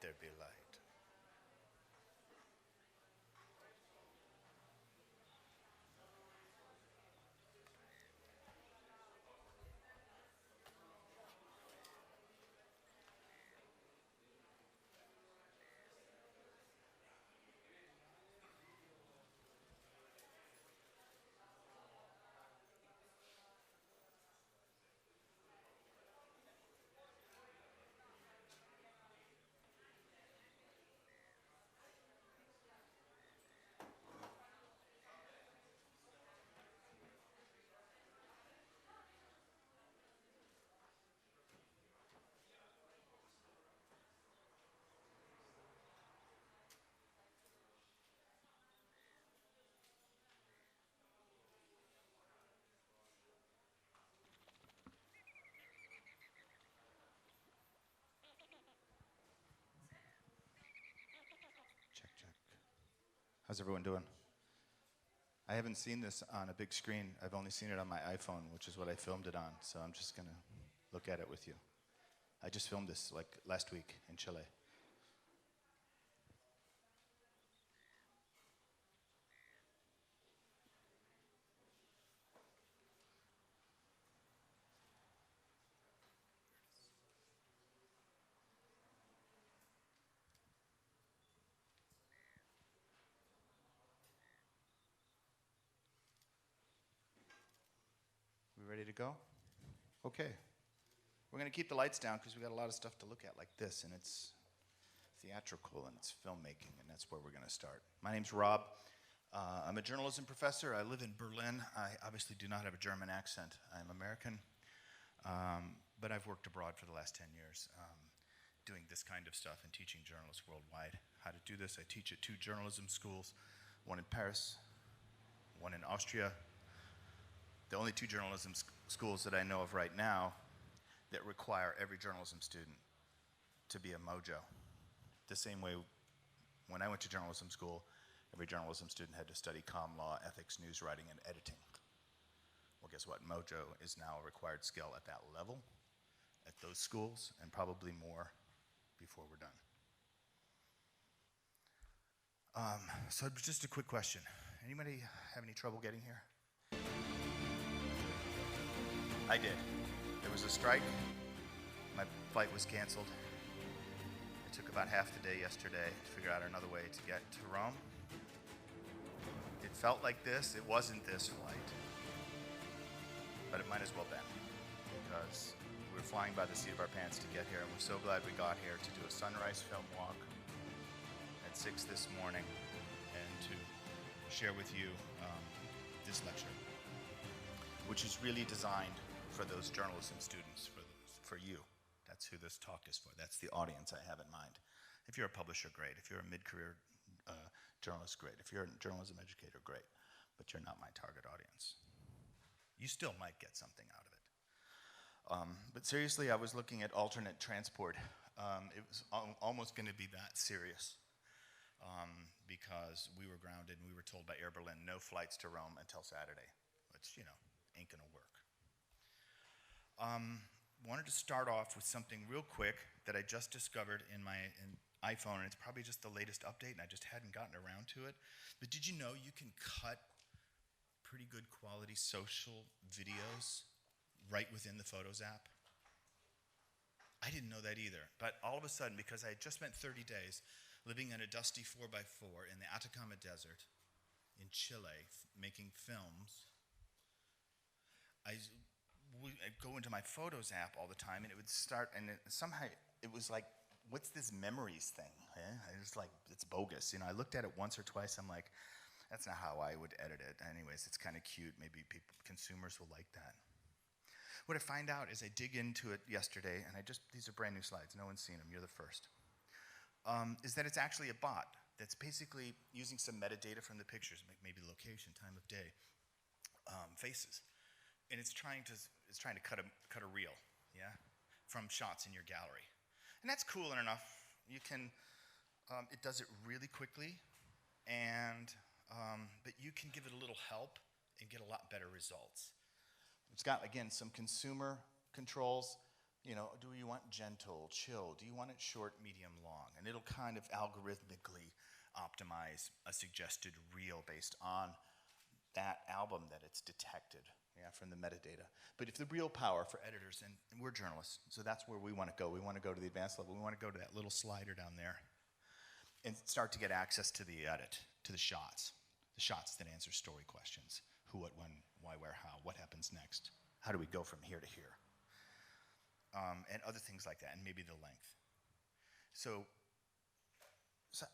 there be light. Check, check. How's everyone doing? I haven't seen this on a big screen. I've only seen it on my iPhone, which is what I filmed it on. So I'm just going to look at it with you. I just filmed this like last week in Chile. We ready to go? Okay. We're going to keep the lights down because we got a lot of stuff to look at like this, and it's theatrical and it's filmmaking, and that's where we're going to start. My name's Rob. I'm a journalism professor. I live in Berlin. I obviously do not have a German accent. I'm American, but I've worked abroad for the last 10 years doing this kind of stuff and teaching journalists worldwide how to do this. I teach at 2 journalism schools, one in Paris, one in Austria. The only 2 journalism schools that I know of right now that require every journalism student to be a mojo. The same way when I went to journalism school, every journalism student had to study comm law, ethics, news writing, and editing. Well, guess what? Mojo is now a required skill at that level, at those schools, and probably more before we're done. So just a quick question. Anybody have any trouble getting here? I did. There was a strike. My flight was canceled. It took about half the day yesterday to figure out another way to get to Rome. It felt like this. It wasn't this flight. But it might as well been, because we were flying by the seat of our pants to get here, and we're so glad we got here to do a sunrise film walk at 6 this morning and to share with you this lecture, which is really designed for those journalism students, for you. That's who this talk is for. That's the audience I have in mind. If you're a publisher, great. If you're a mid-career journalist, great. If you're a journalism educator, great. But you're not my target audience. You still might get something out of it. But seriously, I was looking at alternate transport. It was almost going to be that serious because we were grounded and we were told by Air Berlin no flights to Rome until Saturday, which, you know, ain't going to work. Wanted to start off with something real quick that I just discovered in my iPhone, and it's probably just the latest update, and I just hadn't gotten around to it. But did you know you can cut pretty good quality social videos right within the Photos app? I didn't know that either, but all of a sudden, because I had just spent 30 days living in a dusty 4x4 in the Atacama Desert in Chile, making films, I'd go into my Photos app all the time, and it would start, and somehow it was like, what's this memories thing? I was like, it's bogus. You know, I looked at it once or twice. I'm like, that's not how I would edit it. Anyways, it's kind of cute. Maybe consumers will like that. What I find out is I dig into it yesterday, and these are brand new slides. No one's seen them. You're the first. Is that it's actually a bot that's basically using some metadata from the pictures, maybe location, time of day, faces. And it's trying to cut a reel, yeah, from shots in your gallery, and that's cool enough. You can, it does it really quickly, and but you can give it a little help and get a lot better results. It's got, again, some consumer controls, You know, do you want gentle, chill? Do you want it short, medium, long? And it'll kind of algorithmically optimize a suggested reel based on that album that it's detected, yeah, from the metadata. But if the real power for editors, and we're journalists, so that's where we want to go. We want to go to the advanced level. We want to go to that little slider down there and start to get access to the edit, to the shots that answer story questions. Who, what, when, why, where, how, what happens next? How do we go from here to here? And other things like that, and maybe the length. So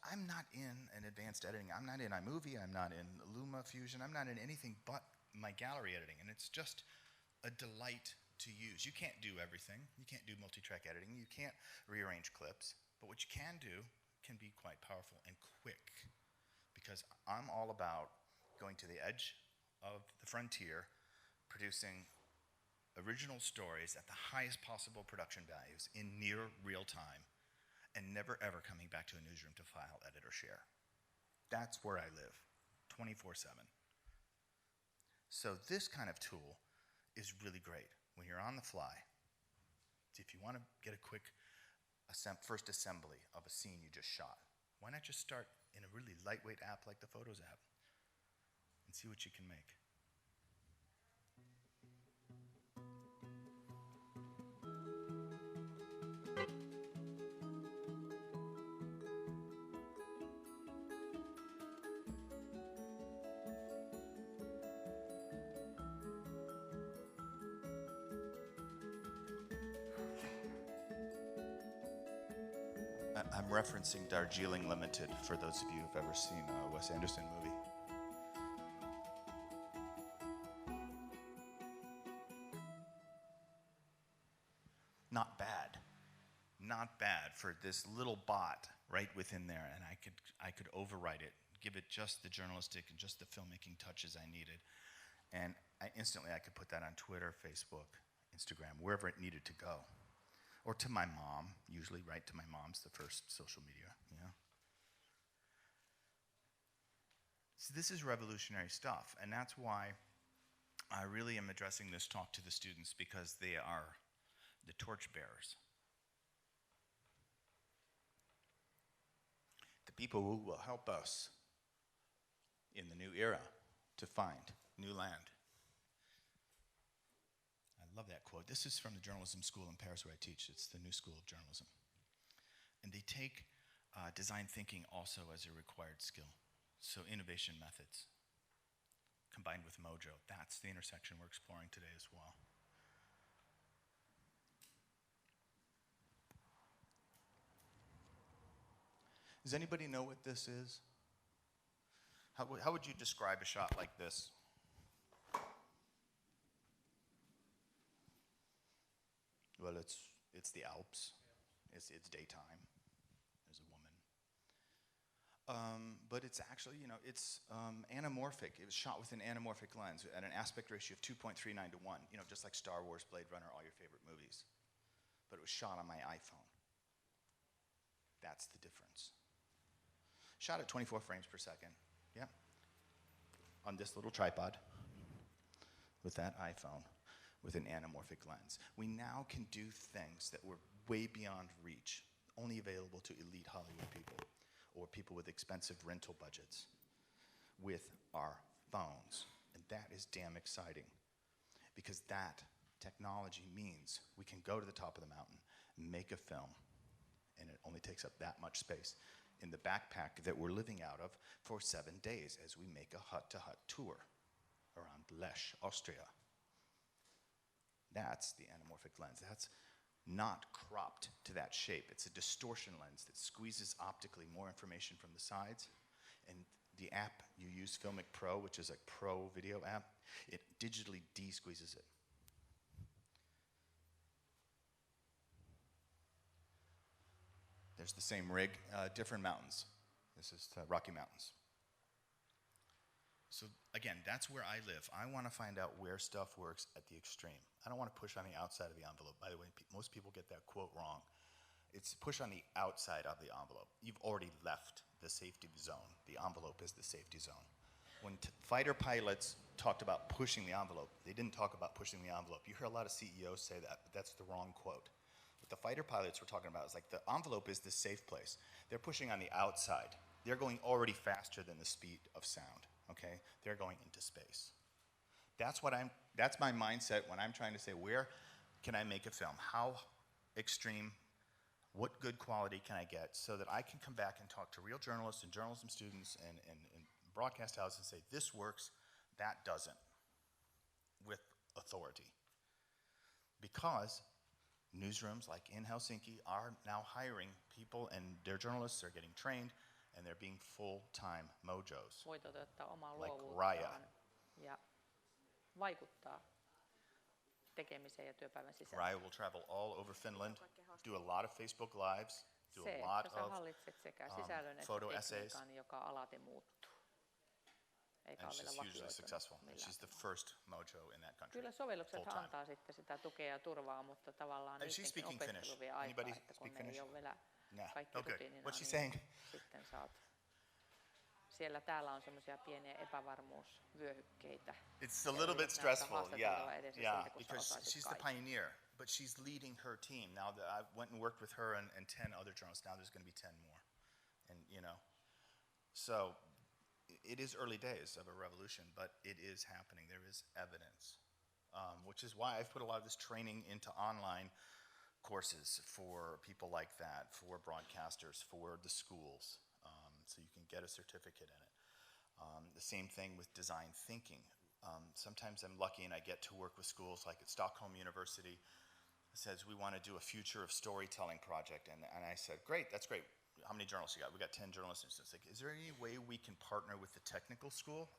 I'm not in an advanced editing. I'm not in iMovie. I'm not in LumaFusion. I'm not in anything but my gallery editing, and it's just a delight to use. You can't do everything. You can't do multi-track editing. You can't rearrange clips, but what you can do can be quite powerful and quick, because I'm all about going to the edge of the frontier, producing original stories at the highest possible production values in near real time, and never ever coming back to a newsroom to file, edit, or share. That's where I live, 24/7. So this kind of tool is really great when you're on the fly. If you want to get a quick first assembly of a scene you just shot, why not just start in a really lightweight app like the Photos app and see what you can make. I'm referencing Darjeeling Limited for those of you who've ever seen a Wes Anderson movie. Not bad. Not bad for this little bot right within there, and I could overwrite it, give it just the journalistic and just the filmmaking touches I needed, and instantly I could put that on Twitter, Facebook, Instagram, wherever it needed to go. Or to my mom, usually right to my mom's the first social media, yeah. So this is revolutionary stuff, and that's why I really am addressing this talk to the students, because they are the torchbearers. The people who will help us in the new era to find new land. I love that quote. This is from the journalism school in Paris where I teach. It's the New School of Journalism. And they take design thinking also as a required skill. So innovation methods combined with mojo. That's the intersection we're exploring today as well. Does anybody know what this is? How would you describe a shot like this? Well, it's the Alps. It's daytime. There's a woman. But it's actually, it's anamorphic. It was shot with an anamorphic lens at an aspect ratio of 2.39 to 1, just like Star Wars, Blade Runner, all your favorite movies. But it was shot on my iPhone. That's the difference. Shot at 24 frames per second, yeah, on this little tripod with that iPhone with an anamorphic lens. We now can do things that were way beyond reach, only available to elite Hollywood people or people with expensive rental budgets with our phones. And that is damn exciting, because that technology means we can go to the top of the mountain, make a film, and it only takes up that much space in the backpack that we're living out of for 7 days as we make a hut-to-hut tour around Lech, Austria. That's the anamorphic lens. That's not cropped to that shape. It's a distortion lens that squeezes optically more information from the sides. And the app you use, Filmic Pro, which is a pro video app, it digitally de-squeezes it. There's the same rig, different mountains. This is the Rocky Mountains. So again, that's where I live. I want to find out where stuff works at the extreme. I don't want to push on the outside of the envelope. By the way, most people get that quote wrong. It's push on the outside of the envelope. You've already left the safety zone. The envelope is the safety zone. When fighter pilots talked about pushing the envelope, they didn't talk about pushing the envelope. You hear a lot of CEOs say that, but that's the wrong quote. the fighter pilots we're talking about is like the envelope is the safe place. They're pushing on the outside. They're going already faster than the speed of sound, okay? They're going into space. That's my mindset when I'm trying to say, where can I make a film? How extreme, what good quality can I get so that I can come back and talk to real journalists and journalism students and broadcast houses and say, this works, that doesn't, with authority. Because newsrooms like in Helsinki are now hiring people and their journalists are getting trained and they're being full-time mojos. Voi toteuttaa omaa Like luovuuttaan ja vaikuttaa tekemiseen ja työpäivän sisään. Raya will travel all over Finland, do a lot of Facebook Lives, do Se, a lot että sä of hallitset sekä sisällön että photo essays. tekniikan, joka alati muuttuu. Eikä And ole vielä she's hugely vakioitunut successful. And millään she's the tavalla. first mojo in that country. Kyllä sovellukset full-time. antaa sitten sitä tukea ja turvaa, mutta tavallaan She's niidenkin speaking opettelu Finnish. vie aikaa, Anybody että kun speak ne ei Finnish? ole vielä Nah. kaikki Okay. rutiinina, What's she niin saying? sitten saat. Siellä täällä on semmoisia pieniä epävarmuusvyöhykkeitä. It's a little bit stressful, yeah, because she's the pioneer, but she's leading her team. Now that I went and worked with her and 10 other journalists, now there's going to be 10 more. And, so it is early days of a revolution, but it is happening. There is evidence, which is why I've put a lot of this training into online courses for people like that, for broadcasters, for the schools, so you can get a certificate in it. The same thing with design thinking. Sometimes I'm lucky and I get to work with schools like at Stockholm University. It says, we want to do a future of storytelling project. And I said, great, that's great. How many journalists you got? We got 10 journalists. It's like, is there any way we can partner with the technical school?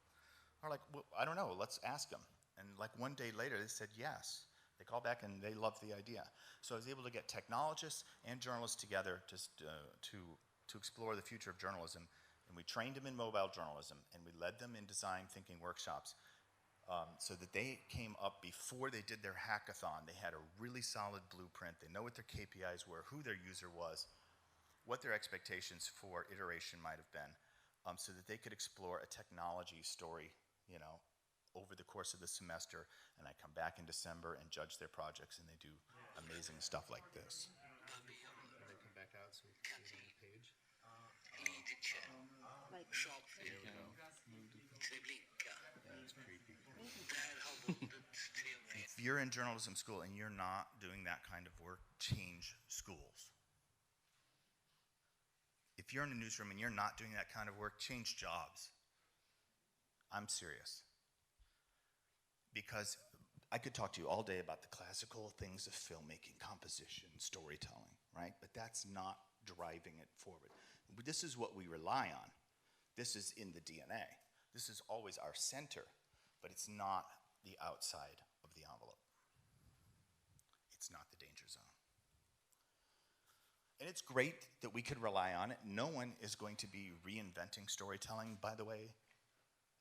We're like, well, I don't know, let's ask them. And like one day later, they said yes. They called back and they loved the idea. So I was able to get technologists and journalists together to explore the future of journalism. And we trained them in mobile journalism, and we led them in design thinking workshops so that they came up before they did their hackathon. They had a really solid blueprint. They know what their KPIs were, who their user was, what their expectations for iteration might have been, so that they could explore a technology story, over the course of the semester. And I come back in December and judge their projects, and they do amazing stuff like this. They come back out so we can see it on the page. If you're in journalism school and you're not doing that kind of work, change schools. If you're in a newsroom and you're not doing that kind of work, change jobs. I'm serious. Because I could talk to you all day about the classical things of filmmaking, composition, storytelling, right? But that's not driving it forward. This is what we rely on. This is in the DNA. This is always our center, but it's not the outside of the envelope. It's not the danger zone. And it's great that we could rely on it. No one is going to be reinventing storytelling, by the way.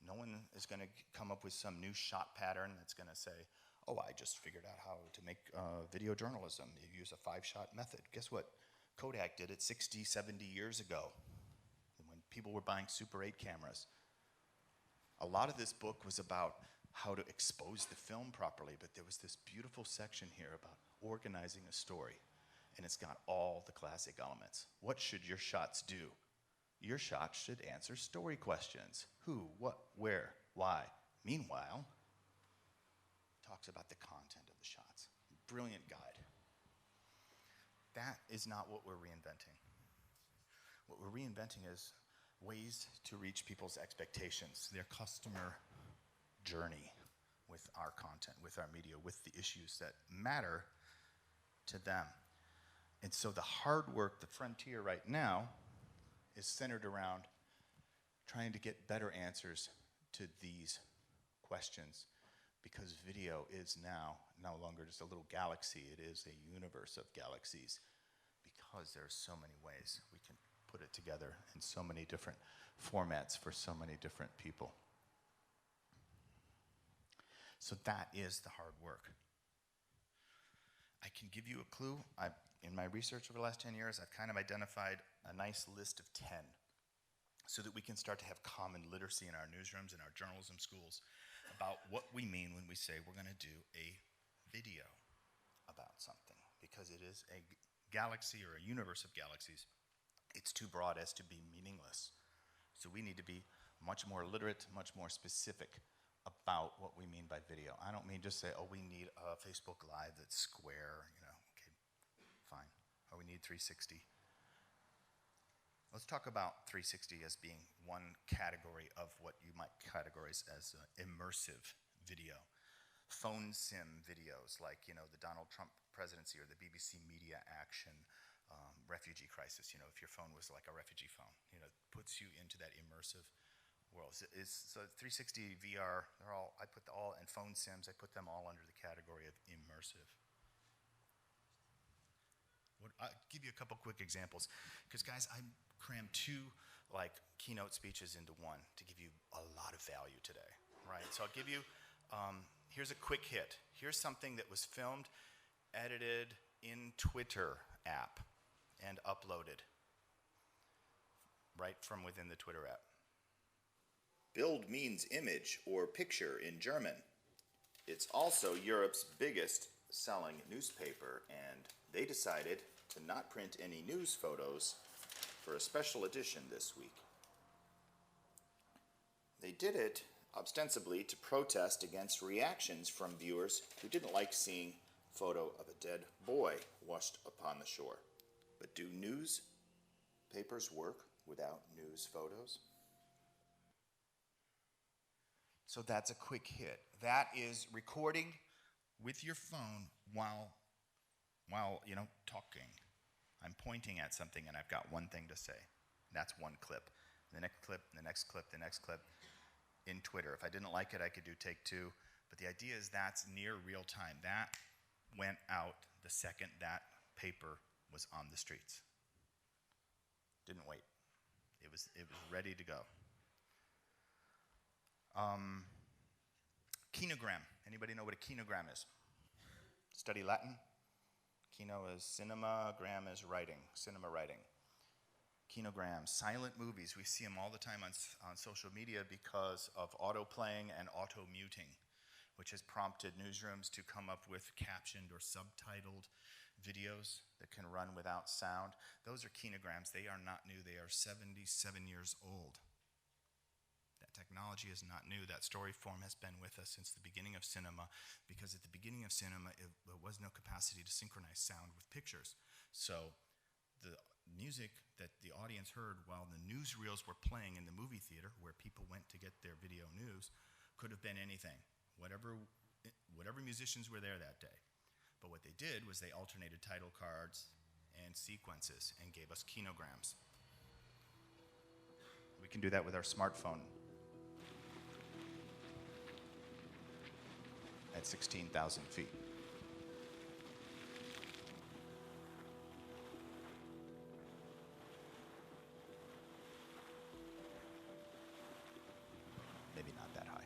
No one is going to come up with some new shot pattern that's going to say, oh, I just figured out how to make video journalism. You use a 5-shot method. Guess what? Kodak did it 60, 70 years ago when people were buying Super 8 cameras. A lot of this book was about how to expose the film properly, but there was this beautiful section here about organizing a story, and it's got all the classic elements. What should your shots do? Your shots should answer story questions. Who, what, where, why. Meanwhile, talks about the content of the shots. Brilliant guide. That is not what we're reinventing. What we're reinventing is ways to reach people's expectations, their customer journey with our content, with our media, with the issues that matter to them. And so the hard work, the frontier right now, is centered around trying to get better answers to these questions, because video is now no longer just a little galaxy, it is a universe of galaxies, because there are so many ways we can put it together in so many different formats for so many different people. So that is the hard work. I can give you a clue. In my research over the last 10 years, I've kind of identified a nice list of 10 so that we can start to have common literacy in our newsrooms and our journalism schools about what we mean when we say we're going to do a video about something. because it is a galaxy or a universe of galaxies, it's too broad as to be meaningless. So we need to be much more literate, much more specific about what we mean by video. I don't mean just say, oh, we need a Facebook Live that's square, okay, fine. Or we need 360. Let's talk about 360 as being one category of what you might categorize as immersive video. Phone sim videos like, the Donald Trump presidency or the BBC media action, refugee crisis, if your phone was like a refugee phone, puts you into that immersive world. So 360 VR, I put all, and phone sims, I put them all under the category of immersive. I'll give you a couple quick examples, because guys, I crammed two keynote speeches into one to give you a lot of value today, right? So I'll give you, here's a quick hit. Here's something that was filmed, edited in Twitter app, and uploaded right from within the Twitter app. Bild means image or picture in German. It's also Europe's biggest selling newspaper, and they decided to not print any news photos for a special edition this week. They did it ostensibly to protest against reactions from viewers who didn't like seeing a photo of a dead boy washed upon the shore. But do newspapers work without news photos? So that's a quick hit. That is recording with your phone while talking. I'm pointing at something and I've got one thing to say. That's one clip. The next clip, the next clip, the next clip in Twitter. If I didn't like it, I could do take two. But the idea is that's near real time. That went out the second that paper was on the streets. Didn't wait. It was ready to go. Kinogram. Anybody know what a kinogram is? Study Latin? Kino is cinema, gram is writing, cinema writing. Kinograms, silent movies. We see them all the time on social media because of auto-playing and auto-muting, which has prompted newsrooms to come up with captioned or subtitled videos that can run without sound. Those are kinograms. They are not new. They are 77 years old. That technology is not new. That story form has been with us since the beginning of cinema, because at the beginning of cinema, there was no capacity to synchronize sound with pictures. So the music that the audience heard while the newsreels were playing in the movie theater, where people went to get their video news, could have been anything, whatever musicians were there that day. But what they did was they alternated title cards and sequences and gave us kinograms. We can do that with our smartphone at 16,000 feet. Maybe not that high.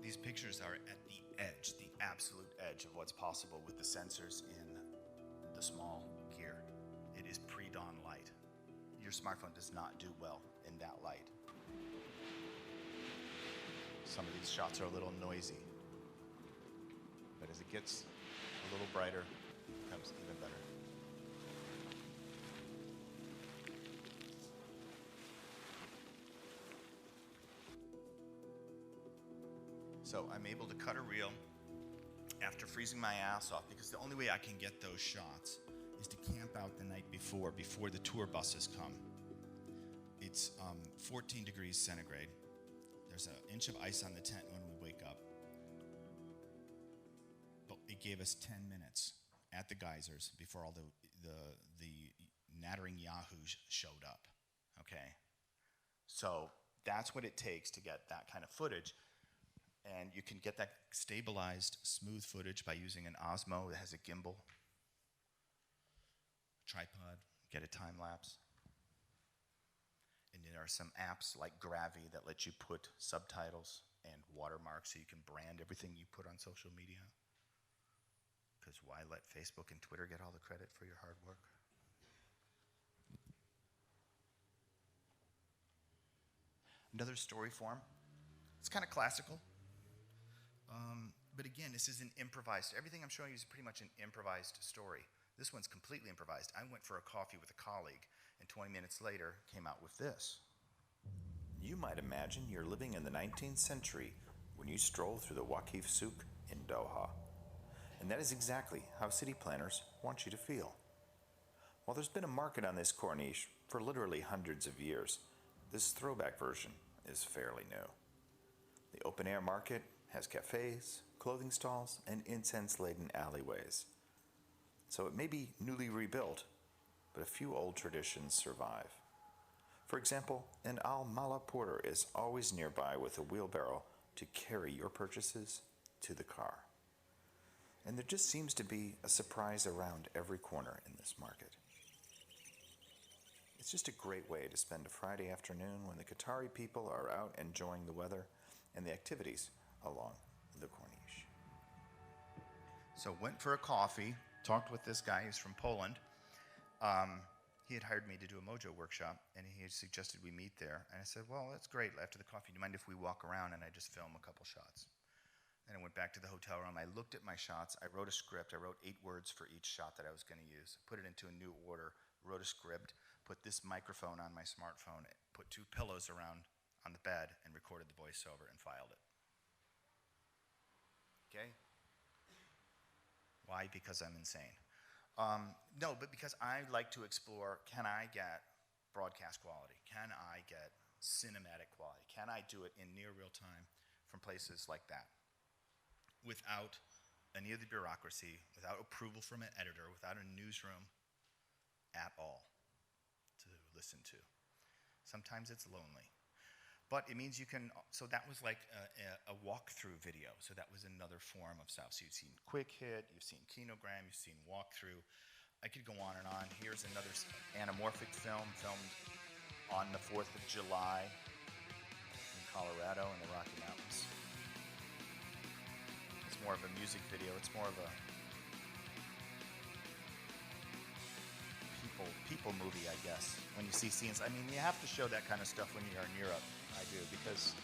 These pictures are at the edge, the absolute edge of what's possible with the sensors in the small gear. It is pre-dawn light. Your smartphone does not do well in that light. Some of these shots are a little noisy, but as it gets a little brighter, it becomes even better. So I'm able to cut a reel after freezing my ass off, because the only way I can get those shots is to camp out the night before the tour buses come. It's 14 degrees centigrade. There's an inch of ice on the tent when we wake up. But it gave us 10 minutes at the geysers before all the nattering yahoos showed up, okay? So that's what it takes to get that kind of footage. And you can get that stabilized, smooth footage by using an Osmo that has a gimbal, tripod, get a time lapse. And there are some apps like Gravy that let you put subtitles and watermarks so you can brand everything you put on social media. because why let Facebook and Twitter get all the credit for your hard work? Another story form. It's kind of classical. But again, this is an improvised. Everything I'm showing you is pretty much an improvised story. This one's completely improvised. I went for a coffee with a colleague, and 20 minutes later came out with this. You might imagine you're living in the 19th century when you stroll through the Waqif Souk in Doha. And that is exactly how city planners want you to feel. While there's been a market on this corniche for literally hundreds of years, this throwback version is fairly new. The open-air market has cafes, clothing stalls, and incense-laden alleyways. So it may be newly rebuilt, but a few old traditions survive. For example, an al-Mala porter is always nearby with a wheelbarrow to carry your purchases to the car. And there just seems to be a surprise around every corner in this market. It's just a great way to spend a Friday afternoon when the Qatari people are out enjoying the weather and the activities along the corniche. So went for a coffee, talked with this guy who's from Poland. He had hired me to do a Mojo workshop, and he had suggested we meet there. And I said, well, that's great. After the coffee, do you mind if we walk around and I just film a couple shots? And I went back to the hotel room. I looked at my shots. I wrote a script. I wrote 8 words for each shot that I was going to use. Put it into a new order, wrote a script, put this microphone on my smartphone, put 2 pillows around on the bed, and recorded the voiceover and filed it. Okay? Why? Because I'm insane. No, but because I like to explore, can I get broadcast quality? Can I get cinematic quality? Can I do it in near real time from places like that? Without any of the bureaucracy, without approval from an editor, without a newsroom at all to listen to. Sometimes it's lonely. But it means you can, so that was like a walkthrough video. So that was another form of stuff. So you've seen Quick Hit, you've seen Kinogram, you've seen walkthrough. I could go on and on. Here's another anamorphic film filmed on the 4th of July in Colorado in the Rocky Mountains. It's more of a music video. It's more of a people movie, I guess. When you see scenes, I mean, you have to show that kind of stuff when you're in Europe. I do, because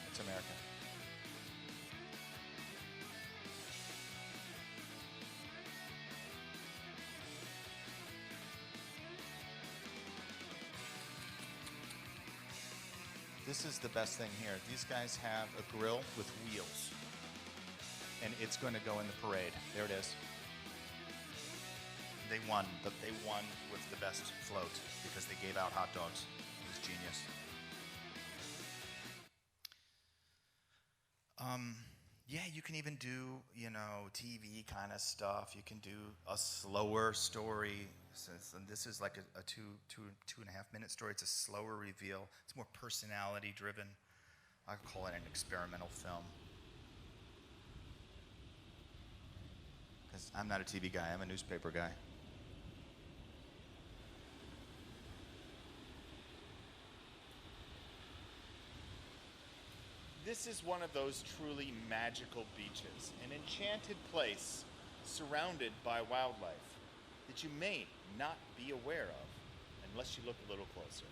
it's American. This is the best thing here. These guys have a grill with wheels, and it's going to go in the parade. There it is. They won with the best float because they gave out hot dogs. It was genius. Yeah, you can even do, TV kind of stuff. You can do a slower story. And this is like a two and a half minute story. It's a slower reveal. It's more personality driven. I call it an experimental film. Because I'm not a TV guy. I'm a newspaper guy. This is one of those truly magical beaches, an enchanted place surrounded by wildlife that you may not be aware of unless you look a little closer.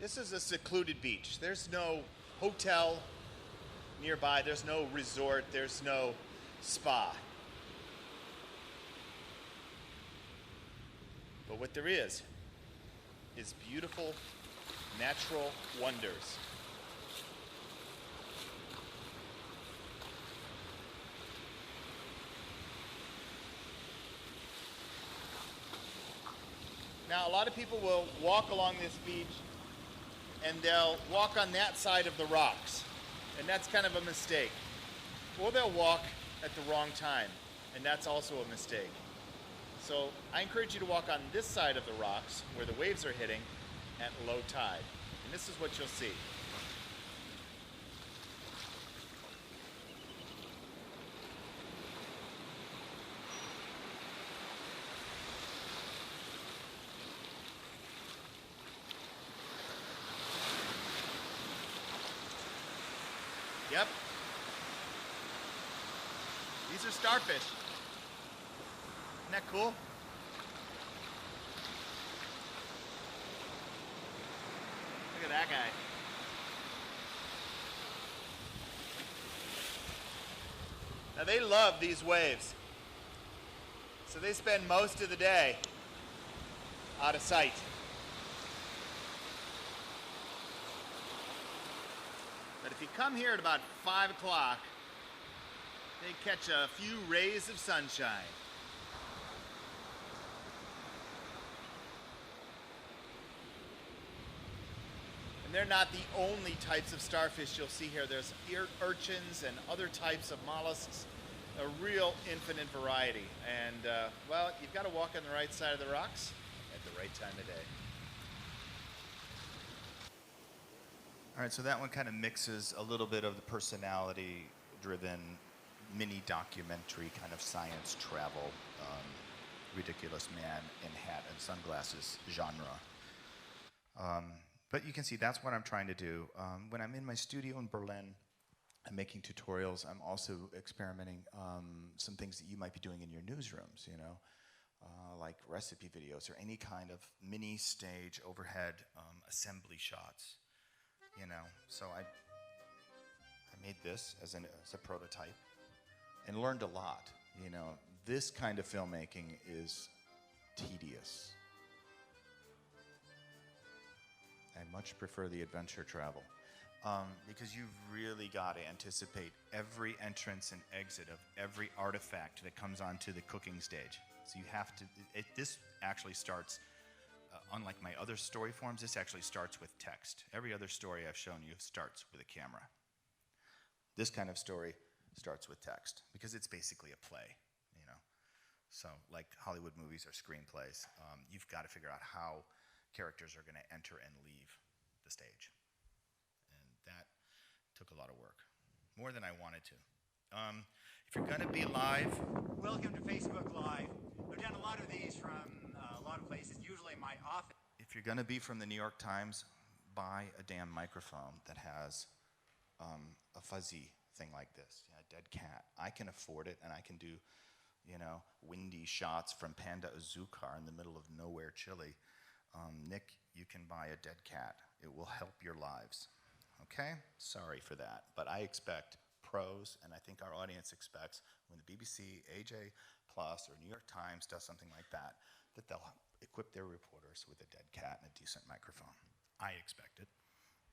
This is a secluded beach. There's no hotel nearby, there's no resort, there's no spa. But what there is beautiful natural wonders. Now, a lot of people will walk along this beach and they'll walk on that side of the rocks. And that's kind of a mistake. Or they'll walk at the wrong time, and that's also a mistake. So I encourage you to walk on this side of the rocks where the waves are hitting at low tide. And this is what you'll see. Yep. These are starfish. Isn't that cool? Look at that guy. Now they love these waves. So they spend most of the day out of sight. But if you come here at about 5 o'clock, they catch a few rays of sunshine. And they're not the only types of starfish you'll see here. There's ear urchins and other types of mollusks, a real infinite variety. And, well, you've got to walk on the right side of the rocks at the right time of day. All right, so that one kind of mixes a little bit of the personality-driven mini documentary kind of science travel, ridiculous man in hat and sunglasses genre. But you can see that's what I'm trying to do. When I'm in my studio in Berlin, I'm making tutorials. I'm also experimenting some things that you might be doing in your newsrooms, you know, like recipe videos or any kind of mini stage overhead assembly shots, you know. So I made this as a prototype and learned a lot, you know. This kind of filmmaking is tedious. I much prefer the adventure travel because you've really got to anticipate every entrance and exit of every artifact that comes onto the cooking stage. So you have to, this actually starts, unlike my other story forms, this actually starts with text. Every other story I've shown you starts with a camera. This kind of story starts with text because it's basically a play, you know. So like Hollywood movies or screenplays, you've got to figure out how characters are going to enter and leave the stage. And that took a lot of work, more than I wanted to. If you're going to be live... Welcome to Facebook Live. I've done a lot of these from a lot of places, usually my office. If you're going to be from the New York Times, buy a damn microphone that has a fuzzy thing like this, a dead cat. I can afford it, and I can do, you know, windy shots from Panda Azucar in the middle of nowhere, Chile. Nick, you can buy a dead cat. It will help your lives. Okay? Sorry for that. But I expect pros, and I think our audience expects, when the BBC, AJ Plus, or New York Times does something like that, that they'll equip their reporters with a dead cat and a decent microphone. I expect it.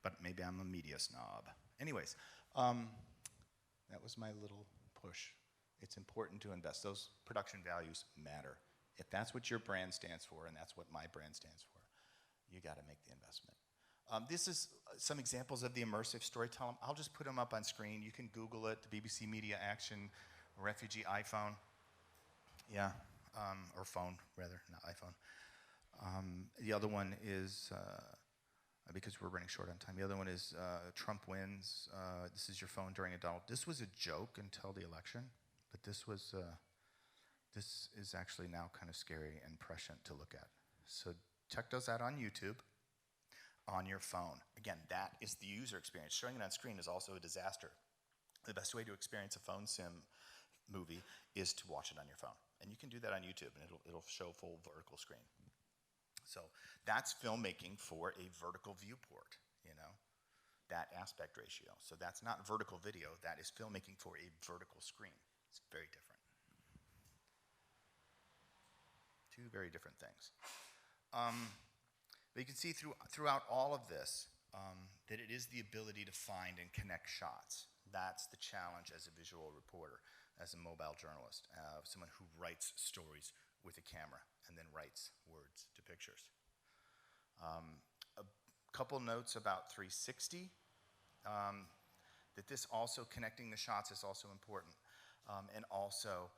But maybe I'm a media snob. Anyways, that was my little push. It's important to invest. Those production values matter. If that's what your brand stands for, and that's what my brand stands for, you got to make the investment. This is some examples of the immersive storytelling. I'll just put them up on screen. You can Google it, the BBC Media Action Refugee iPhone. Yeah, or phone, rather, not iPhone. The other one is, because we're running short on time, the other one is Trump wins. This is your phone during a Donald. This was a joke until the election, but this was... This is actually now kind of scary and prescient to look at. So check those out on YouTube, on your phone. Again, that is the user experience. Showing it on screen is also a disaster. The best way to experience a phone sim movie is to watch it on your phone. And you can do that on YouTube, and it'll show full vertical screen. So that's filmmaking for a vertical viewport, you know, that aspect ratio. So that's not vertical video. That is filmmaking for a vertical screen. It's very different. Two very different things. But you can see throughout all of this that it is the ability to find and connect shots. That's the challenge as a visual reporter, as a mobile journalist, someone who writes stories with a camera and then writes words to pictures. A couple notes about 360, that this also connecting the shots is also important, and also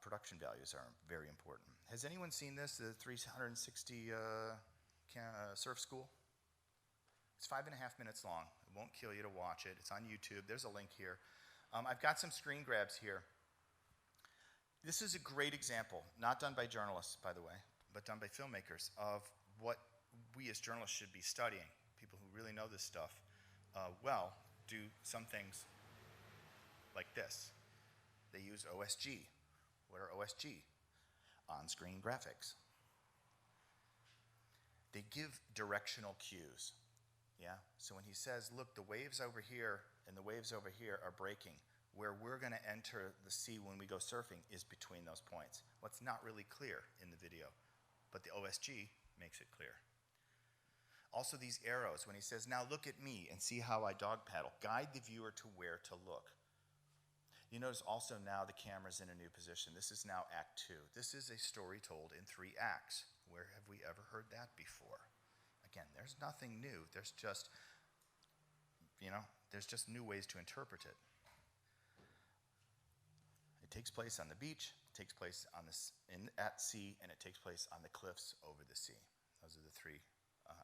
production values are very important. Has anyone seen this, the 360 surf school? It's 5.5 minutes long. It won't kill you to watch it. It's on YouTube. There's a link here. I've got some screen grabs here. This is a great example, not done by journalists, by the way, but done by filmmakers, of what we as journalists should be studying. People who really know this stuff well do some things like this. They use OSG. What are OSG? On-screen graphics. They give directional cues. Yeah? So when he says, look, the waves over here and the waves over here are breaking, where we're going to enter the sea when we go surfing is between those points. What's not really clear in the video, but the OSG makes it clear. Also these arrows, when he says, now look at me and see how I dog paddle, guide the viewer to where to look. You notice also now the camera's in a new position. This is now Act 2. This is a story told in 3 acts. Where have we ever heard that before? Again, there's nothing new. There's just, there's just new ways to interpret it. It takes place on the beach, it takes place at sea, and it takes place on the cliffs over the sea. Those are the 3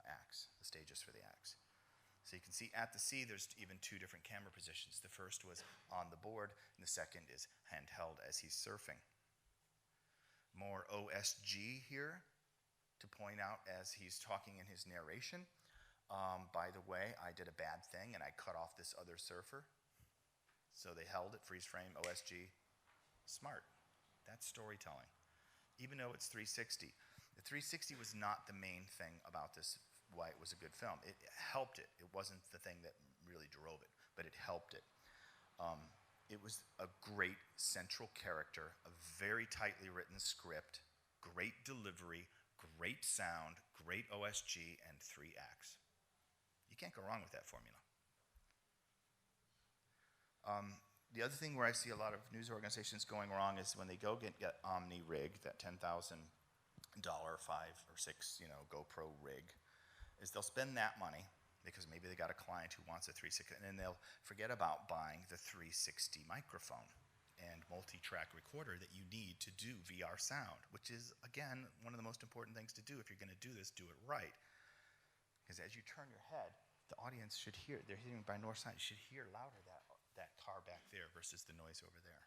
acts, the stages for the acts. So you can see at the sea, there's even 2 different camera positions. The first was on the board, and the second is handheld as he's surfing. More OSG here to point out as he's talking in his narration. By the way, I did a bad thing, and I cut off this other surfer. So they held it, freeze frame, OSG. Smart. That's storytelling. Even though it's 360. The 360 was not the main thing about this, why it was a good film. It helped it. It wasn't the thing that really drove it, but it helped it. It was a great central character, a very tightly written script, great delivery, great sound, great OSG, and 3 acts. You can't go wrong with that formula. The other thing where I see a lot of news organizations going wrong is when they go get Omni rig, that $10,000, 5 or 6, GoPro rig, is they'll spend that money because maybe they got a client who wants a 360, and then they'll forget about buying the 360 microphone and multi-track recorder that you need to do VR sound, which is, again, one of the most important things to do. If you're going to do this, do it right. Because as you turn your head, the audience should hear, they're hitting by north side, you should hear louder that car back there versus the noise over there.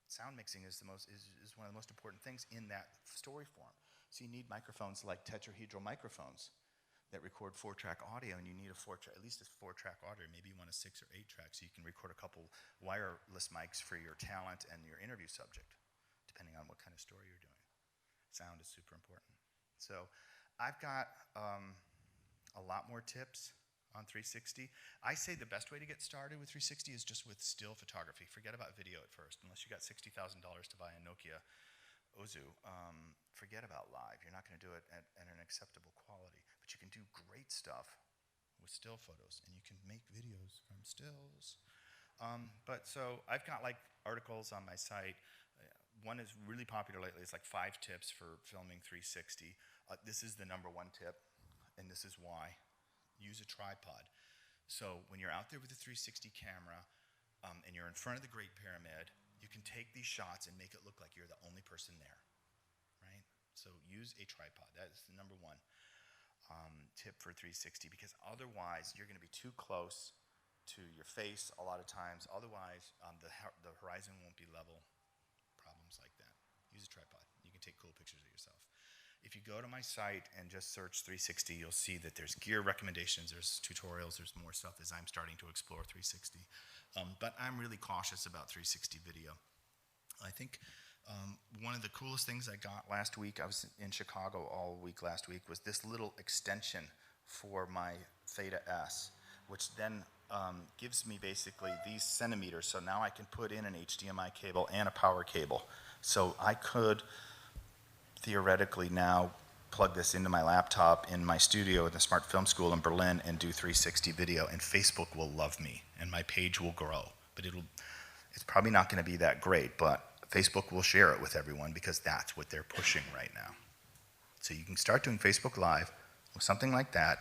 Sound mixing is one of the most important things in that story form. So you need microphones like tetrahedral microphones that record 4-track audio, and you need at least a 4-track audio. Maybe you want a 6 or 8-track so you can record a couple wireless mics for your talent and your interview subject, depending on what kind of story you're doing. Sound is super important. So I've got a lot more tips on 360. I say the best way to get started with 360 is just with still photography. Forget about video at first. Unless you got $60,000 to buy a Nokia Ozu, forget about live. You're not going to do it at an acceptable quality. But you can do great stuff with still photos, and you can make videos from stills. So I've got articles on my site. One is really popular lately. It's 5 tips for filming 360. This is the #1 tip, and this is why. Use a tripod. So when you're out there with a 360 camera and you're in front of the Great Pyramid, you can take these shots and make it look like you're the only person there, right? So use a tripod. That is the #1 tip for 360, because otherwise you're going to be too close to your face a lot of times. Otherwise, the horizon won't be level. Problems like that. Use a tripod. You can take cool pictures of yourself. If you go to my site and just search 360, you'll see that there's gear recommendations, there's tutorials, there's more stuff as I'm starting to explore 360. But I'm really cautious about 360 video. I think one of the coolest things I got last week, I was in Chicago all week last week, was this little extension for my Theta S, which then gives me basically these centimeters. So now I can put in an HDMI cable and a power cable. So I could theoretically now plug this into my laptop in my studio at the Smart Film School in Berlin and do 360 video, and Facebook will love me and my page will grow. But it's probably not going to be that great, but Facebook will share it with everyone because that's what they're pushing right now. So you can start doing Facebook Live with something like that.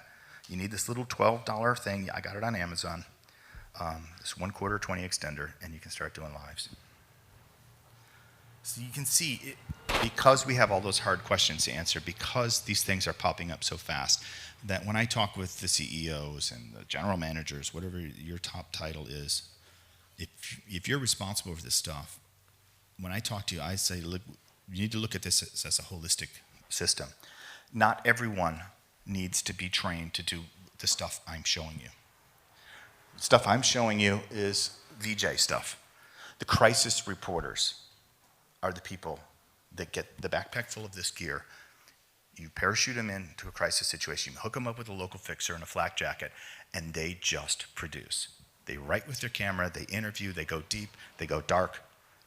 You need this little $12 thing. I got it on Amazon. This 1/4 20 extender, and you can start doing lives. So you can see, because we have all those hard questions to answer, because these things are popping up so fast, that when I talk with the CEOs and the general managers, whatever your top title is, if you're responsible for this stuff, when I talk to you, I say, look, you need to look at this as a holistic system. Not everyone needs to be trained to do the stuff I'm showing you. The stuff I'm showing you is VJ stuff. The crisis reporters are the people that get the backpack full of this gear. You parachute them into a crisis situation, you hook them up with a local fixer and a flak jacket, and they just produce. They write with their camera, they interview, they go deep, they go dark,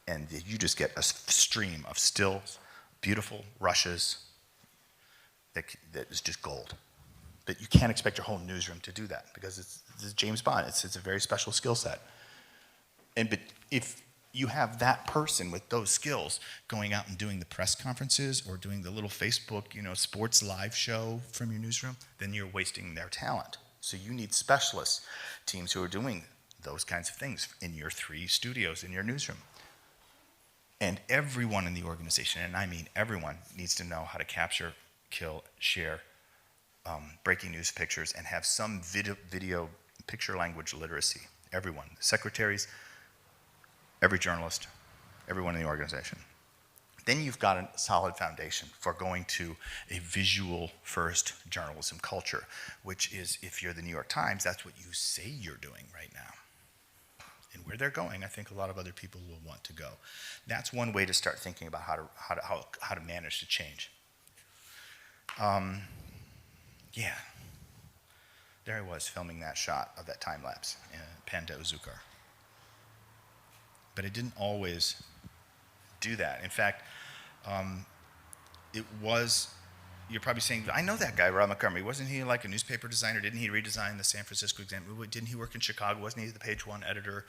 and you just get a stream of stills, beautiful rushes that is just gold. But you can't expect your whole newsroom to do that because it's James Bond. It's a very special skill set. But if you have that person with those skills going out and doing the press conferences or doing the little Facebook, sports live show from your newsroom, then you're wasting their talent. So you need specialists, teams who are doing those kinds of things in your 3 studios in your newsroom. And everyone in the organization, and I mean everyone, needs to know how to capture, kill, share breaking news pictures and have some video picture language literacy. Everyone, secretaries, every journalist, everyone in the organization. Then you've got a solid foundation for going to a visual-first journalism culture, which is, if you're the New York Times, that's what you say you're doing right now. And where they're going, I think a lot of other people will want to go. That's one way to start thinking about how to manage to change. Yeah, there I was filming that shot of that time lapse in Panda Uzukar. But I didn't always do that. In fact, you're probably saying, I know that guy, Robb Montgomery. Wasn't he like a newspaper designer? Didn't he redesign the San Francisco Examiner? Didn't he work in Chicago? Wasn't he the page 1 editor?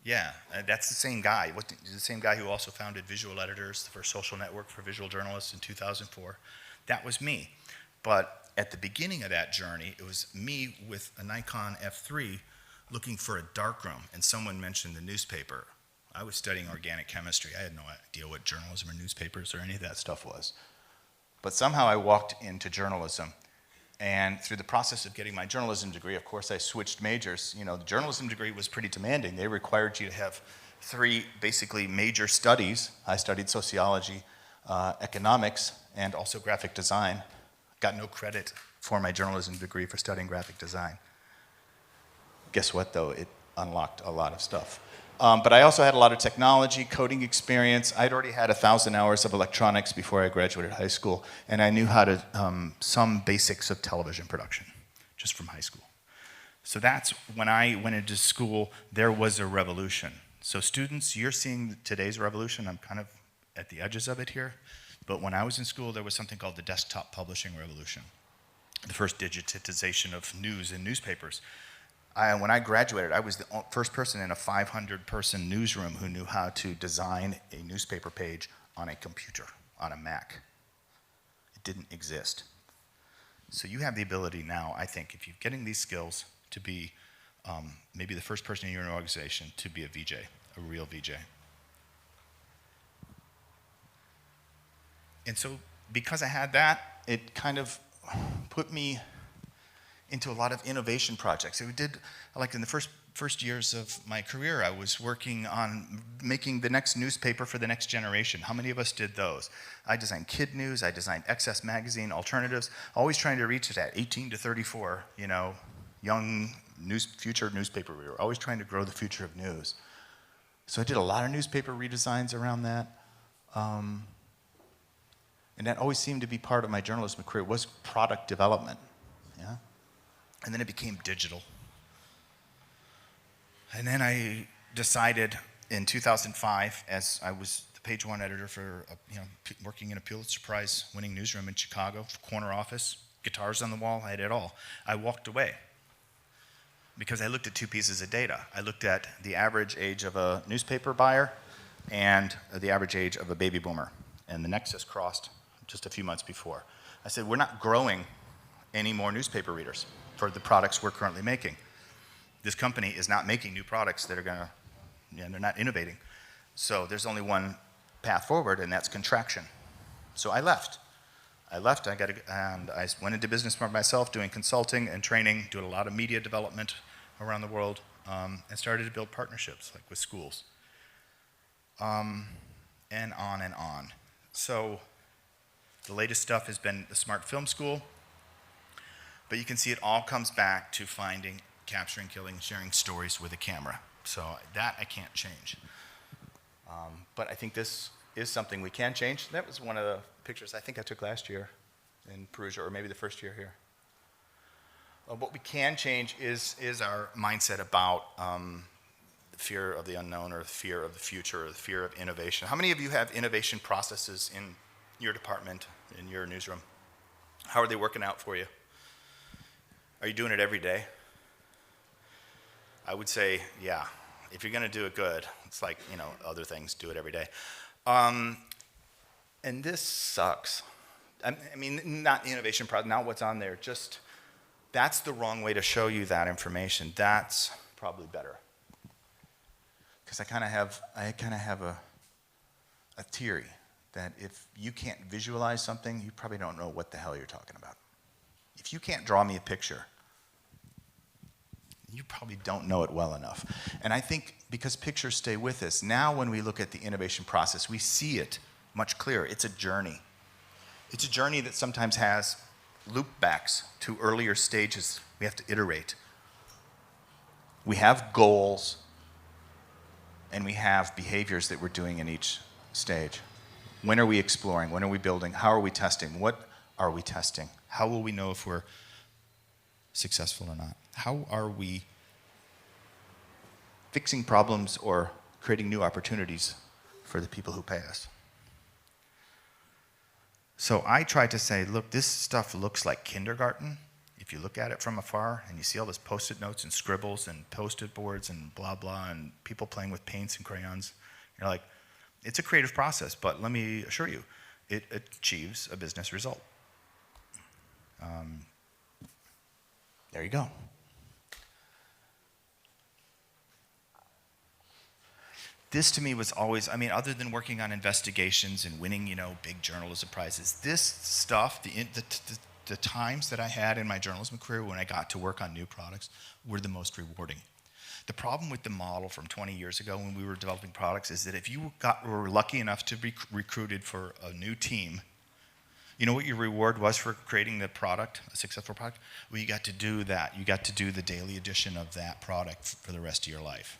Yeah, that's the same guy. The same guy who also founded Visual Editors, the first social network for visual journalists in 2004. That was me. But at the beginning of that journey, it was me with a Nikon F3 looking for a darkroom, and someone mentioned the newspaper. I was studying organic chemistry. I had no idea what journalism or newspapers or any of that stuff was. But somehow I walked into journalism, and through the process of getting my journalism degree, of course, I switched majors. The journalism degree was pretty demanding. They required you to have 3 basically major studies. I studied sociology, economics, and also graphic design. Got no credit for my journalism degree for studying graphic design. Guess what, though? It unlocked a lot of stuff. But I also had a lot of technology, coding experience. I'd already had 1,000 hours of electronics before I graduated high school, and I knew how to, some basics of television production, just from high school. So that's when I went into school, there was a revolution. So students, you're seeing today's revolution. I'm kind of at the edges of it here. But when I was in school, there was something called the desktop publishing revolution, the first digitization of news in newspapers. When I graduated, I was the first person in a 500-person newsroom who knew how to design a newspaper page on a computer, on a Mac. It didn't exist. So you have the ability now, I think, if you're getting these skills, to be maybe the first person in your organization to be a VJ, a real VJ. And so because I had that, it kind of put me into a lot of innovation projects. So we did, like in the first years of my career, I was working on making the next newspaper for the next generation. How many of us did those? I designed Kid News, I designed XS Magazine, Alternatives, always trying to reach that 18 to 34, young future newspaper reader, always trying to grow the future of news. So I did a lot of newspaper redesigns around that. And that always seemed to be part of my journalism career, was product development. Yeah? And then it became digital. And then I decided in 2005, as I was the page 1 editor for, working in a Pulitzer Prize winning newsroom in Chicago, corner office, guitars on the wall, I had it all. I walked away because I looked at 2 pieces of data. I looked at the average age of a newspaper buyer and the average age of a baby boomer. And the nexus crossed just a few months before. I said, we're not growing any more newspaper readers for the products we're currently making. This company is not making new products that are going to, they're not innovating. So there's only one path forward, and that's contraction. So I left. And I went into business for myself, doing consulting and training, doing a lot of media development around the world, and started to build partnerships, like with schools. And on and on. So the latest stuff has been the Smart Film School, but you can see it all comes back to finding, capturing, killing, sharing stories with a camera. So that I can't change. But I think this is something we can change. That was one of the pictures I think I took last year in Perugia, or maybe the first year here. What we can change is our mindset about the fear of the unknown, or the fear of the future, or the fear of innovation. How many of you have innovation processes in your department, in your newsroom? How are they working out for you? Are you doing it every day? I would say, yeah. If you're going to do it good, it's like, other things, do it every day. And this sucks. I mean, not innovation project, not what's on there, just that's the wrong way to show you that information. That's probably better. Because I kind of have a theory that if you can't visualize something, you probably don't know what the hell you're talking about. If you can't draw me a picture, you probably don't know it well enough. And I think because pictures stay with us, now when we look at the innovation process, we see it much clearer. It's a journey. It's a journey that sometimes has loop backs to earlier stages. We have to iterate. We have goals, and we have behaviors that we're doing in each stage. When are we exploring? When are we building? How are we testing? What are we testing? How will we know if we're successful or not? How are we fixing problems or creating new opportunities for the people who pay us? So I try to say, look, this stuff looks like kindergarten. If you look at it from afar and you see all those Post-it notes and scribbles and Post-it boards and blah, blah, and people playing with paints and crayons, you're like, it's a creative process, but let me assure you, it achieves a business result. There you go. This to me was always, other than working on investigations and winning, big journalism prizes, this stuff, the times that I had in my journalism career when I got to work on new products were the most rewarding. The problem with the model from 20 years ago when we were developing products is that if you were lucky enough to be recruited for a new team, you know what your reward was for creating the product, a successful product? Well, you got to do that. You got to do the daily edition of that product for the rest of your life.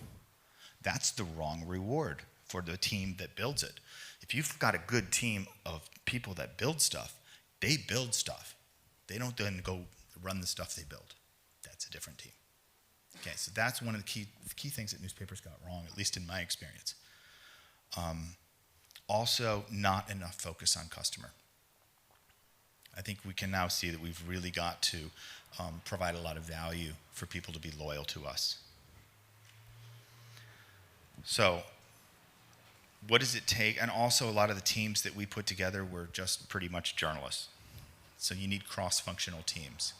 That's the wrong reward for the team that builds it. If you've got a good team of people that build stuff, they build stuff. They don't then go run the stuff they build. That's a different team. Okay, so that's one of the key things that newspapers got wrong, at least in my experience. Also, not enough focus on customer. I think we can now see that we've really got to provide a lot of value for people to be loyal to us. So, what does it take? And also, a lot of the teams that we put together were just pretty much journalists. So you need cross-functional teams.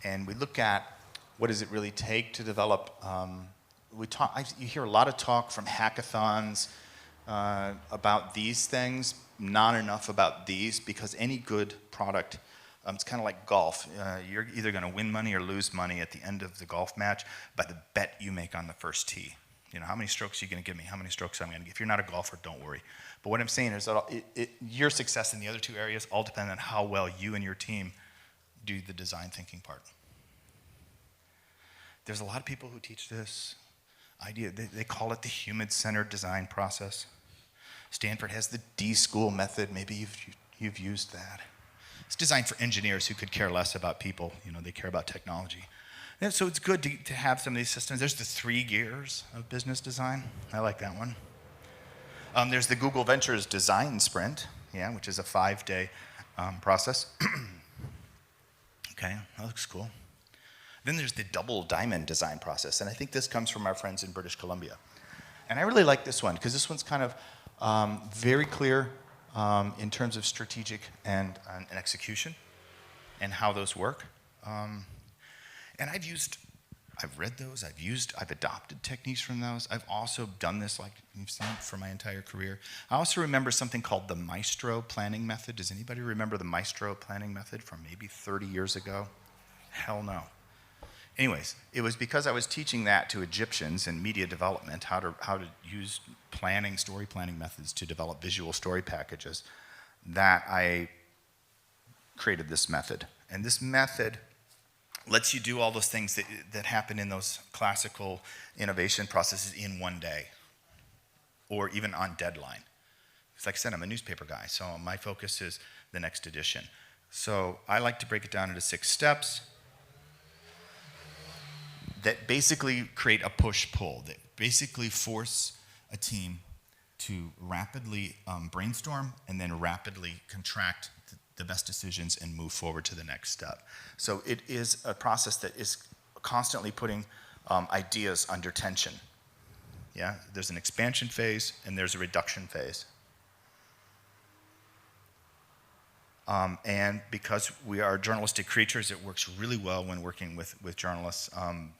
And we look at what does it really take to develop. You hear a lot of talk from hackathons about these things, not enough about these, because any good product, it's kind of like golf. You're either going to win money or lose money at the end of the golf match by the bet you make on the first tee. How many strokes are you going to give me? How many strokes I'm going to give? If you're not a golfer, don't worry. But what I'm saying is that your success in the other two areas all depend on how well you and your team do the design thinking part. There's a lot of people who teach this idea. They call it the human-centered design process. Stanford has the D-School method. Maybe you've used that. It's designed for engineers who could care less about people. They care about technology. And so it's good to have some of these systems. There's the 3 gears of business design. I like that one. There's the Google Ventures Design Sprint, which is a 5-day process. Okay, that looks cool. Then there's the double diamond design process, and I think this comes from our friends in British Columbia. And I really like this one, because this one's kind of very clear in terms of strategic and execution and how those work. And I've read those, I've adopted techniques from those. I've also done this, like you've seen, for my entire career. I also remember something called the Maestro planning method. Does anybody remember the Maestro planning method from maybe 30 years ago? Hell no. Anyways, it was because I was teaching that to Egyptians in media development, how to use story planning methods to develop visual story packages, that I created this method. And this method lets you do all those things that happen in those classical innovation processes in one day or even on deadline. Because like I said, I'm a newspaper guy, so my focus is the next edition. So I like to break it down into 6 steps that basically create a push-pull, that basically force a team to rapidly brainstorm and then rapidly contract the best decisions and move forward to the next step. So it is a process that is constantly putting ideas under tension. Yeah, there's an expansion phase and there's a reduction phase. And because we are journalistic creatures, it works really well when working with journalists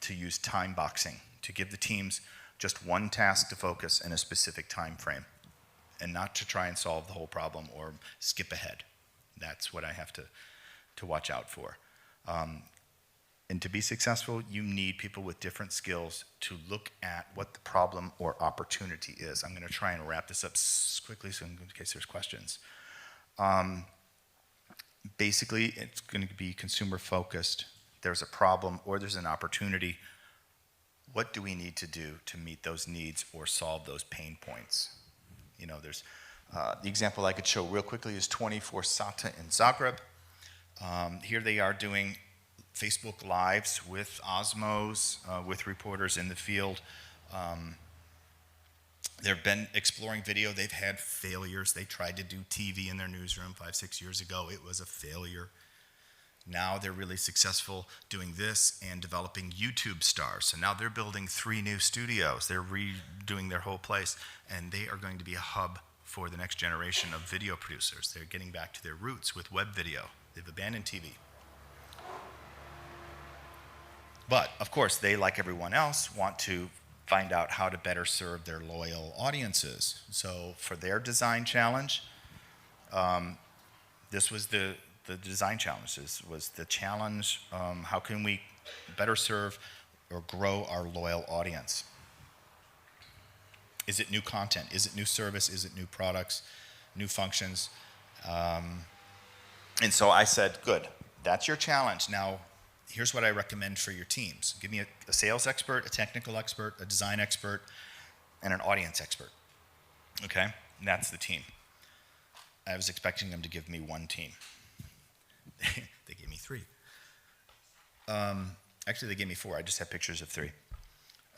to use time boxing, to give the teams just one task to focus in a specific time frame and not to try and solve the whole problem or skip ahead. That's what I have to watch out for. And to be successful, you need people with different skills to look at what the problem or opportunity is. I'm going to try and wrap this up quickly so in case there's questions. Basically, it's going to be consumer focused. There's a problem or there's an opportunity. What do we need to do to meet those needs or solve those pain points? You know, there's the example I could show real quickly is 24 Sata in Zagreb. Here they are doing Facebook Lives with Osmos, with reporters in the field. They've been exploring video. They've had failures. They tried to do TV in their newsroom 5-6 years ago. It was a failure. Now they're really successful doing this and developing YouTube stars. So now they're building 3 new studios. They're redoing their whole place, and they are going to be a hub for the next generation of video producers. They're getting back to their roots with web video. They've abandoned TV. But, of course, they, like everyone else, want to find out how to better serve their loyal audiences. So for their design challenge, this was the design challenge. This was the challenge, how can we better serve or grow our loyal audience? Is it new content? Is it new service? Is it new products, new functions? And so I said, good, that's your challenge. Now, here's what I recommend for your teams. Give me a sales expert, a technical expert, a design expert, and an audience expert. Okay? And that's the team. I was expecting them to give me 1 team. They gave me 3. Actually, they gave me 4. I just have pictures of 3.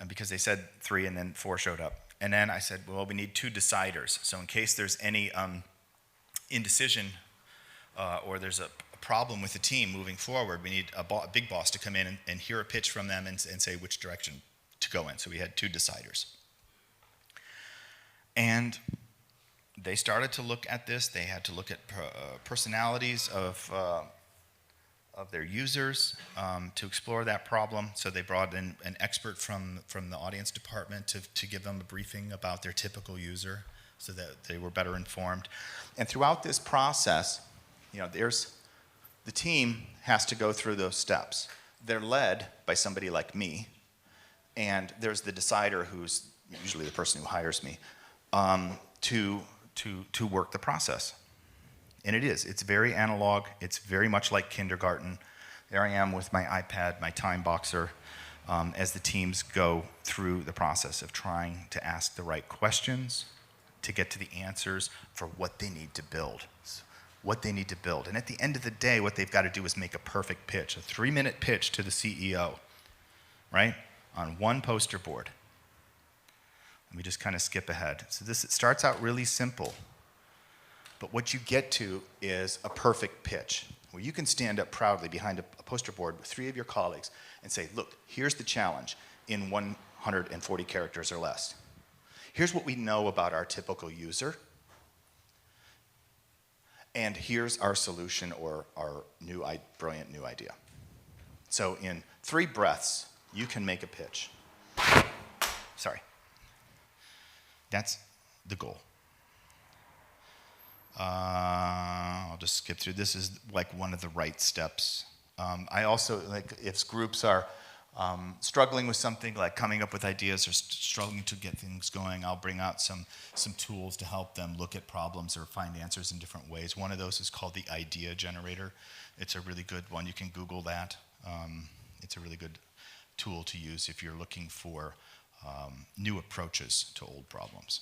Because they said 3 and then 4 showed up. And then I said, well, we need 2 deciders. So in case there's any indecision or there's a problem with the team moving forward, we need a big boss to come in and hear a pitch from them and say which direction to go in. So we had 2 deciders. And they started to look at this. They had to look at personalities of their users to explore that problem. So they brought in an expert from the audience department to give them a briefing about their typical user so that they were better informed. And throughout this process, you know, the team has to go through those steps. They're led by somebody like me, and there's the decider who's usually the person who hires me to work the process. And it's very analog. It's very much like kindergarten. There I am with my iPad, my time boxer, as the teams go through the process of trying to ask the right questions to get to the answers for what they need to build. And at the end of the day, what they've got to do is make a perfect pitch, a 3-minute pitch to the CEO, right? On 1 poster board. Let me just kind of skip ahead. So it starts out really simple. But what you get to is a perfect pitch, where you can stand up proudly behind a poster board with 3 of your colleagues and say, look, here's the challenge in 140 characters or less. Here's what we know about our typical user. And here's our solution or our brilliant new idea. So in 3 breaths, you can make a pitch. Sorry. That's the goal. I'll just skip through. This is like one of the right steps. I also, like if groups are struggling with something like coming up with ideas or struggling to get things going, I'll bring out some tools to help them look at problems or find answers in different ways. One of those is called the idea generator. It's a really good one. You can Google that. it's a really good tool to use if you're looking for new approaches to old problems.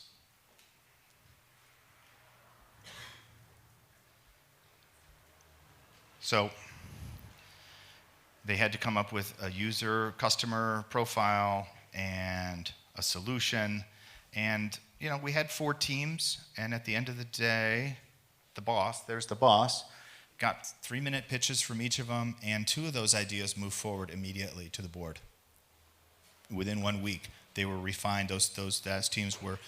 So they had to come up with a user customer profile and a solution. And, you know, we had 4 teams, and at the end of the day, there's the boss, got 3-minute pitches from each of them, and 2 of those ideas moved forward immediately to the board. Within 1 week, they were refined. Those teams were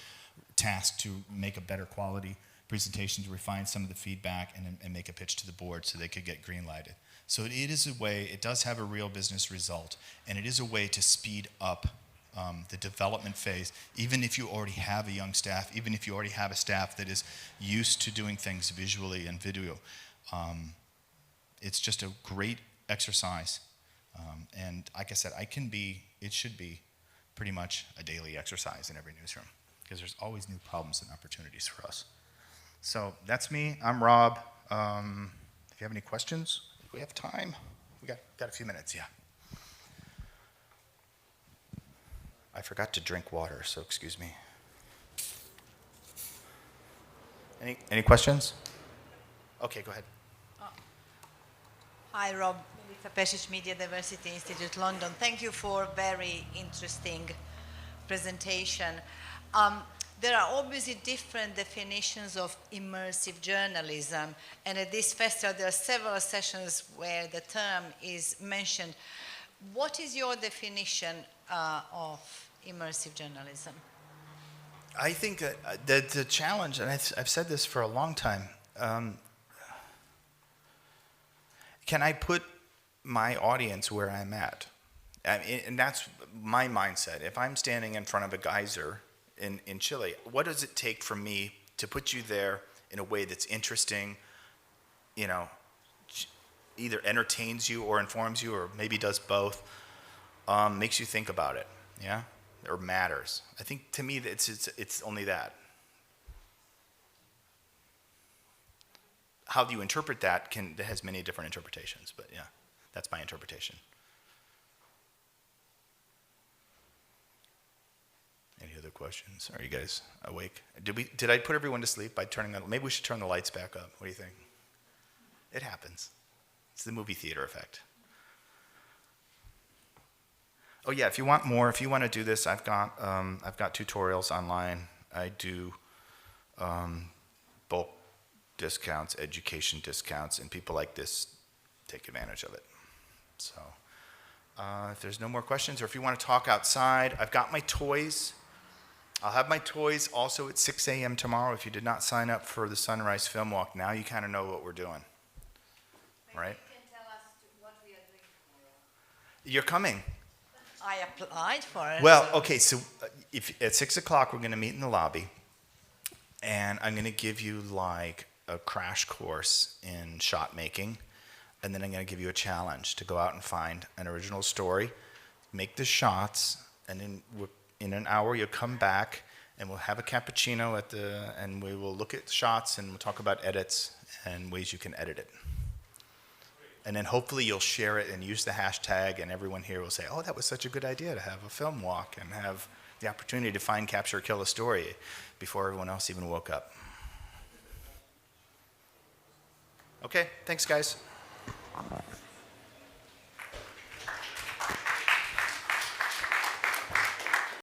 tasked to make a better quality presentation, to refine some of the feedback, and make a pitch to the board so they could get green lighted. So it is a way, it does have a real business result, and it is a way to speed up the development phase, even if you already have a young staff, even if you already have a staff that is used to doing things visually and video. It's just a great exercise. And like I said, it should be pretty much a daily exercise in every newsroom, because there's always new problems and opportunities for us. So that's me. I'm Rob. If you have any questions, we have time. We got a few minutes, yeah. I forgot to drink water, so excuse me. Any questions? Okay, go ahead. Hi, Rob. It's a Pesic Media Diversity Institute, London. Thank you for a very interesting presentation. There are obviously different definitions of immersive journalism, and at this festival there are several sessions where the term is mentioned. What is your definition of immersive journalism? I think that the challenge, and I've said this for a long time, can I put my audience where I'm at? And that's my mindset. If I'm standing in front of a geyser in Chile, what does it take for me to put you there in a way that's interesting, you know, either entertains you or informs you, or maybe does both, makes you think about it, yeah, or matters? I think to me it's only that. How do you interpret that has many different interpretations, but yeah, that's my interpretation. Any other questions? Are you guys awake? Did I put everyone to sleep by turning on? Maybe we should turn the lights back up. What do you think? It happens. It's the movie theater effect. Oh yeah, if you want more, if you want to do this, I've got tutorials online. I do bulk discounts, education discounts, and people like this take advantage of it. So if there's no more questions, or if you want to talk outside, I've got my toys. I'll have my toys also at 6 a.m. tomorrow. If you did not sign up for the Sunrise Film Walk, now you kind of know what we're doing, right? You can tell us what we are doing tomorrow. You're coming. I applied for it. Well, okay, so if at 6 o'clock we're going to meet in the lobby, and I'm going to give you like a crash course in shot making, and then I'm going to give you a challenge to go out and find an original story, make the shots, and then in an hour you'll come back and we'll have a cappuccino and we will look at shots and we'll talk about edits and ways you can edit it. And then hopefully you'll share it and use the hashtag, and everyone here will say, oh, that was such a good idea to have a film walk and have the opportunity to find, capture, kill a story before everyone else even woke up. Okay, thanks guys.